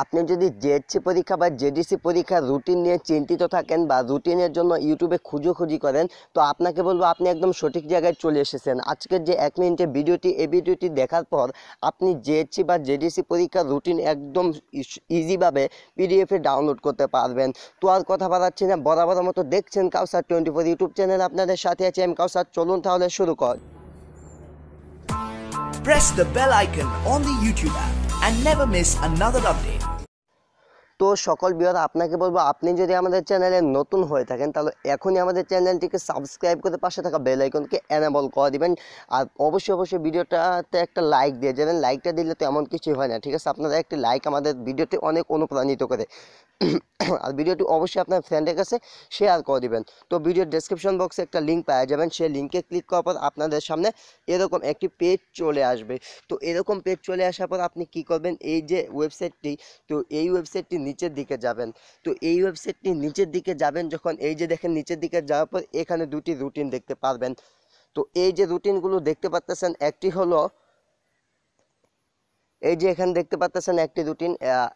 আপনি যদি জেএসসি পরীক্ষা বা জেডিসি পরীক্ষার রুটিন নিয়ে চিন্তিত থাকেন বা রুটিনের জন্য ইউটিউবে খুঁজোখুঁজি করেন, তো আপনাকে বলবো আপনি একদম সঠিক জায়গায় চলে এসেছেন। আজকের যে 1 মিনিটের ভিডিওটি, এই ভিডিওটি দেখার পর আপনি জেএসসি বা জেডিসি পরীক্ষার রুটিন একদম ইজিভাবে পিডিএফে ডাউনলোড করতে পারবেন। তো আর কথা বাড়াচ্ছি না, বরাবর মতো দেখছেন কাউসার 24 ইউটিউব চ্যানেল, আপনাদের সাথে আছি আমি কাউসার। চলুন তাহলে শুরু কর। Press the bell icon on the YouTube app and never miss another update. তো সকল ভিউয়ার, আপনাকে বলবো আপনি যদি আমাদের চ্যানেলে নতুন হয়ে থাকেন তাহলে এখনই আমাদের চ্যানেলটিকে সাবস্ক্রাইব করে পাশে থাকা বেল আইকনকে এনেবল করে দিবেন। আর অবশ্যই ভিডিওটাতে একটা লাইক দিয়ে যাবেন। লাইকটা দিলে তো এমন কিছুই হয় না, ঠিক আছে? আপনারা একটি লাইক আমাদের ভিডিওতে অনেক অনুপ্রাণিত করে। আর ভিডিওটি অবশ্যই আপনার ফ্রেন্ডের কাছে শেয়ার করে দিবেন। তো ভিডিওর ডেসক্রিপশন বক্সে একটা লিঙ্ক পাওয়া যাবেন, সেই লিঙ্কে ক্লিক করার পর আপনাদের সামনে এরকম একটি পেজ চলে আসবে। তো এরকম পেজ চলে আসার পর আপনি কি করবেন, এই যে ওয়েবসাইটটি, তো এই ওয়েবসাইটটি নিচের দিকে যাবেন। তো এই ওয়েবসাইটটি নিচের দিকে যাবেন যখন, এই যে দেখেন নিচের দিকে যাওয়ার পর এখানে দুটি রুটিন দেখতে পারবেন। তো এই যে রুটিনগুলো দেখতে পাচ্ছেন, একটি হলো এই যে এখানে দেখতে পাচ্ছেন একটি রুটিন,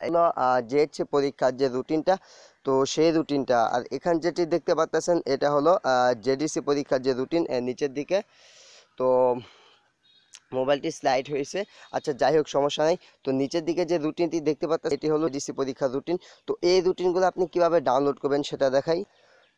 হলো জেএসসি পরীক্ষার যে রুটিনটা, তো সেই রুটিনটা। আর এখানে যেটি দেখতে পাচ্ছেন এটা হলো জেডিসি পরীক্ষার যে রুটিন, নিচের দিকে। তো মোবাইলটি স্লাইড হয়েছে, আচ্ছা যাই হোক, সমস্যা নাই। তো নিচের দিকে যে রুটিনটি দেখতে পাচ্ছেন এটি হলো জেডিসি পরীক্ষার রুটিন। তো এই রুটিনগুলো আপনি কিভাবে ডাউনলোড করবেন সেটা দেখাই।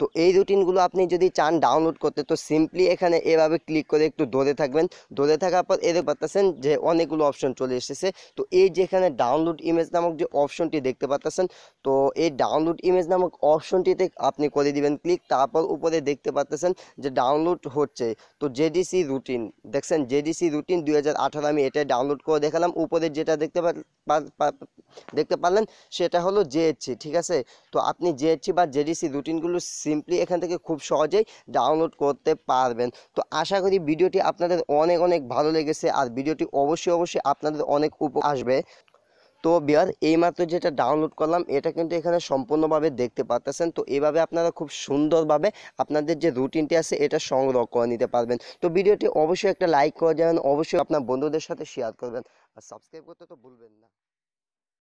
তো এই রুটিনগুলো আপনি যদি চান ডাউনলোড করতে, তো সিম্পলি এখানে এভাবে ক্লিক করে একটু ধরে থাকবেন। ধরে থাকার পর এদের পাচ্ছেন যে অনেকগুলো অপশন চলে এসেছে। তো এই যে এখানে ডাউনলোড ইমেজ নামক যে অপশনটি দেখতে পাচ্ছেন, তো এই ডাউনলোড ইমেজ নামক অপশনটিতে আপনি করে দিবেন ক্লিক। তারপর উপরে দেখতে পাচ্ছেন যে ডাউনলোড হচ্ছে। তো জেডিসি রুটিন দেখছেন, জেডিসি রুটিন 2018, আমি এটা ডাউনলোড করে দেখালাম। উপরে যেটা দেখতে পারলেন সেটা হলো জেএসসি, ঠিক আছে? তো আপনি জেএসসি বা জেডিসি রুটিনগুলো সিম্পলি এখান থেকে খুব সহজেই ডাউনলোড করতে পারবেন। তো আশা করি ভিডিওটি আপনাদের অনেক ভালো লেগেছে, আর ভিডিওটি অবশ্যই আপনাদের অনেক উপকার আসবে। তো বিয়ার, এইমাত্র যেটা ডাউনলোড করলাম এটা কিন্তু এখানে সম্পূর্ণভাবে দেখতে পাচ্ছেন। তো এইভাবে আপনারা খুব সুন্দরভাবে আপনাদের যে রুটিনটি আছে এটা সংগ্রহ করে নিতে পারবেন। তো ভিডিওটি অবশ্যই একটা লাইক করে যাবেন, অবশ্যই আপনার বন্ধুদের সাথে শেয়ার করবেন, আর সাবস্ক্রাইব করতে তো ভুলবেন না।